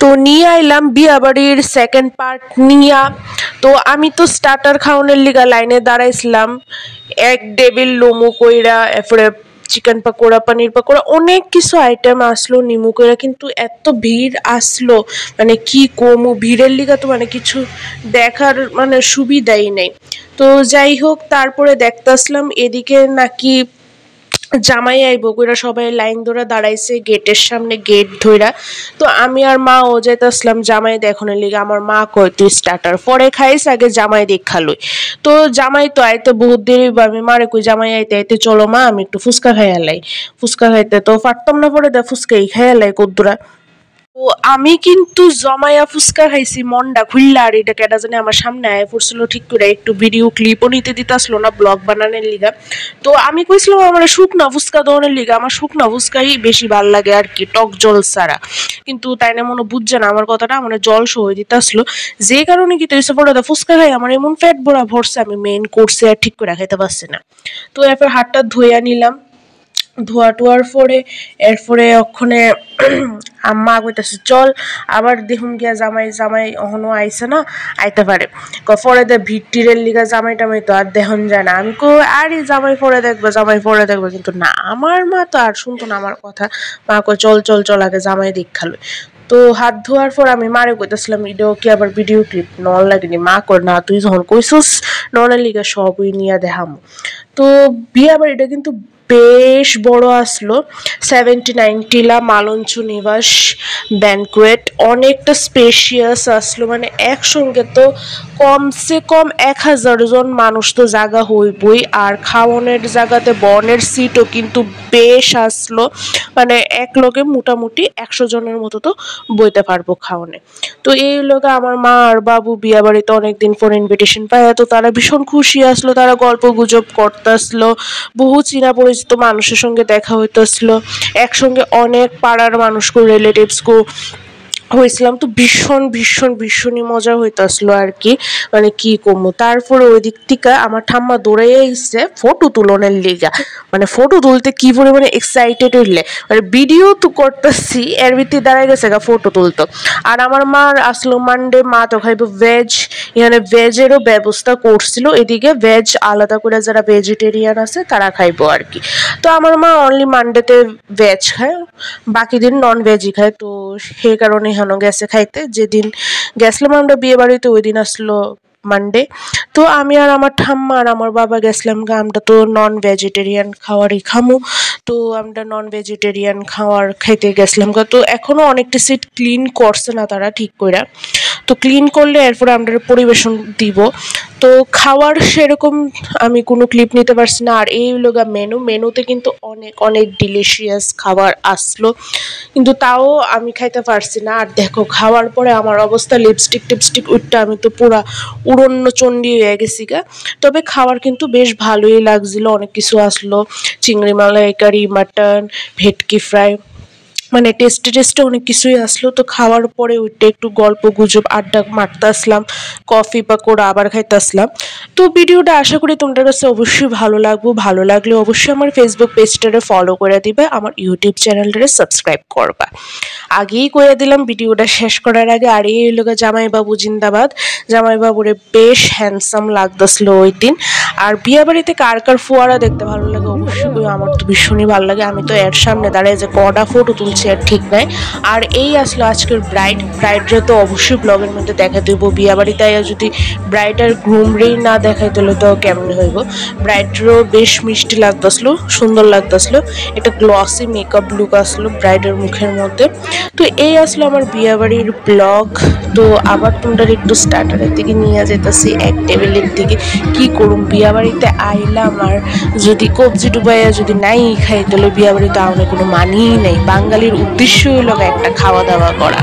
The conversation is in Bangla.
তো নিয়ে আইলাম বিয়া বাড়ির সেকেন্ড পার্ট নিয়া। তো আমি তো স্টার্টার খাওয়ানোর লিগা লাইনে দাঁড়াইছিলাম, এক টেবিল লোমো কইরা, এরপরে চিকেন পাকোড়া, পানির পাকোড়া, অনেক কিছু আইটেম আসলো নিমু কইরা। কিন্তু এত ভিড় আসলো, মানে কি কমু, ভিড়ের লিগা তো মানে কিছু দেখার মানে সুবিধাই নেই। তো যাই হোক, তারপরে দেখতে আসলাম এদিকে নাকি জামাই আইব কইরা সবাই লাইন ধরে দাঁড়াইছে গেটের সামনে, গেট ধইরা। তো আমি আর মা ও যাইতাছিলাম জামাই দেখানোর লিগে। আমার মা কয় তুই স্টার্টার পরে খাইস, আগে জামাই দেখা লই। তো জামাই তো আইতে বহুত দেরি, আমি মারে কই জামাই আইতে আইতে চলো মা আমি একটু ফুচকা খাইয়া লাই। ফুচকা খাইতে তো পারতাম না, পরে দা ফুচকাই খাইয়া লাই কদ্দুরা। তো আমি কিন্তু জমায়া ফুচকা খাইছি মনটা খুললা। আর এটা কেটা জানি আমার সামনে আয় পড়ছিল ঠিক করে, একটু ভিডিও ক্লিপও নিতে দিতাছিল না ব্লগ বানানোর লিগা। তো আমি কইছিলাম আমার শুকনা ফুচকা দোকানের লিগা, আমার শুকনা ফুচকাই বেশি ভাল লাগে আর কি, টক জল ছাড়া। কিন্তু তাই না মনে বুঝছে না আমার কথাটা, মানে জল সহ দিতাছিল। যে কারণে কি হয়েছে পরে ফুচকা খাই আমার এমন পেট ভরা ভরছে, আমি মেইন কোর্সে আর ঠিক করে খাইতে পারছি না। তো এরপর হাতটা ধুইয়া নিলাম, ধোয়া টোয়ার পরে এরপরে ওখানে আম্মা কইতাছে চল আবার দেখুন গিয়া জামাই জামাই এখনো আইছে না, আইতে পারে। পরে দে ভিড়টিরের লিগা জামাই টামাই তো আর দেখুন যায় না। আমি কো আরে জামাই পরে দেখবো, জামাই পরে দেখবো, কিন্তু না, আমার মা তো আর শুনতো না আমার কথা। মা কই চল চল চল আগে জামাই দেখালো। তো হাত ধোয়ার পর আমি মারে কইতাছিলাম ভিডিও কি আবার ভিডিও ক্লিপ নল লাগেনি। মা কর না তুই যখন কইছিস ননের লিগা সবই নিয়ে দেখামো। তো বিয়া বাড়িটা কিন্তু বেশ বড় আসলো, 70-90 লা মালঞ্চ নিবাস ব্যানকুয়েট, অনেকটা স্পেশিয়াস আসলো। মানে একসঙ্গে তো কমসে কম 1000 জন মানুষ তো জায়গা হইবই। আর খাওয়ানোর জায়গাতে বনের সিটও কিন্তু বেশ আসলো, মানে এক লোকে মোটামুটি 100 জনের মতো তো বইতে পারবো খাওয়ানে। তো এই লোকে আমার মা আর বাবু বিয়া বাড়িতে অনেকদিন পর ইনভিটেশন পায়, তো তারা ভীষণ খুশি আসলো, তারা গল্প গুজব করতে আসলো, বহু চীনা পরিচিত মানুষের সঙ্গে দেখা হইতেছিল, একসঙ্গে অনেক পাড়ার মানুষকে রিলেটিভসকে হয়েছিলাম। তো ভীষণ ভীষণ ভীষণই মজা হইতেছিল আর কি, মানে কি কমু। তারপরে ওই দিক থেকে আমার ঠাম্মা দৌড়ে এসছে ফটো তুলনের লিগা, মানে ফটো তুলতে কি পরিমাণে এক্সাইটেড হইলে, মানে ভিডিও তো করতেছি এর ভিত্তি দাঁড়ায় গেছে গা ফটো তুলতো। আর আমার মার আসলো মানডে, মা তো খাইব ভেজ, এখানে ভেজেরও ব্যবস্থা করছিল, এদিকে ভেজ আলাদা করে যারা ভেজিটেরিয়ান আছে তারা খাইবো আর কি। তো আমার মা অনলি মানডেতে ভেজ খায়, বাকি দিন নন ভেজই খায়। তো সেই কারণে হেন গেছে খাইতে, যেদিন গেছিলাম আমরা বিয়ে বাড়িতে ওই দিন আসলো মানডে। তো আমি আর আমার ঠাম্মা আর আমার বাবা গেছিলাম গা, আমরা তো নন ভেজিটেরিয়ান খাওয়ারই খামু। তো আমরা নন ভেজিটেরিয়ান খাওয়ার খাইতে গেছিলাম গা। তো এখনো অনেকটা সিট ক্লিন করছে না তারা ঠিক করে, তো ক্লিন করলে এরপরে আমরা পরিবেশন দিব। তো খাওয়ার সেরকম আমি কোনো ক্লিপ নিতে পারছি না। আর এই লোগা মেনুতে কিন্তু অনেক অনেক ডিলিশিয়াস খাবার আসলো, কিন্তু তাও আমি খাইতে পারছি না। আর দেখো খাওয়ার পরে আমার অবস্থা লিপস্টিক উঠটা আমি তো পুরা উড়ন্য চণ্ডী হয়ে গেছি গা। তবে খাবার কিন্তু বেশ ভালোই লাগছিল, অনেক কিছু আসলো, চিংড়ি মালাইকারি, মাটন, ভেটকি ফ্রাই, মানে টেস্টে অনেক কিছুই আসলো। তো খাওয়ার পরে ওইটা একটু গল্প গুজব আড্ডা মারতে আসলাম, কফি পাকোড়া আবার খাইতে আসলাম। তো ভিডিওটা আশা করি তোমাদের কাছে অবশ্যই ভালো লাগবে, ভালো লাগলে অবশ্যই আমার ফেসবুক পেজটারে ফলো করে দিবে, আমার ইউটিউব চ্যানেলটারে সাবস্ক্রাইব করবা। আগেই করে দিলাম ভিডিওটা শেষ করার আগে। আর এই লোক জামাইবাবু জিন্দাবাদ, জামাইবাবুরে বেশ হ্যান্ডসাম লাগতেছিল ওই দিন। আর বিয়া বাড়িতে কার কার ফোয়ারা দেখতে ভালো লাগে অবশ্যই, আমার তো ভীষণই ভালো লাগে। আমি তো এর সামনে দাঁড়িয়ে যে কটা ফটো তুলছি আর ঠিক নাই। আর এই আসলো আজকের ব্রাইডরে তো অবশ্যই ব্লগের মধ্যে দেখা দেবো। বিয়া বাড়িতে যদি ব্রাইড আর গ্রুমরেই না দেখাই তাহলে তো কেমন হইব। ব্রাইডেরও বেশ মিষ্টি লাগতেছিল, সুন্দর লাগতেছিল, একটা গ্লসি মেকআপ লুক আসলো ব্রাইডের মুখের মধ্যে। তো এই আসলো আমার বিয়া বাড়ির ব্লগ। তো আবার তোমরা একটু স্টার্টারের দিকে নিয়ে যেতেছি, এক টেবিলের দিকে। কি করুম, বিয়া বাড়িতে আইলাম আর যদি কবজি ডুবাইয়া যদি নাই খাই তাহলে বিয়া বাড়িতে আমার কোনো মানেই নেই। বাঙালির উদ্দেশ্য হইল একটা খাওয়া দাওয়া করা।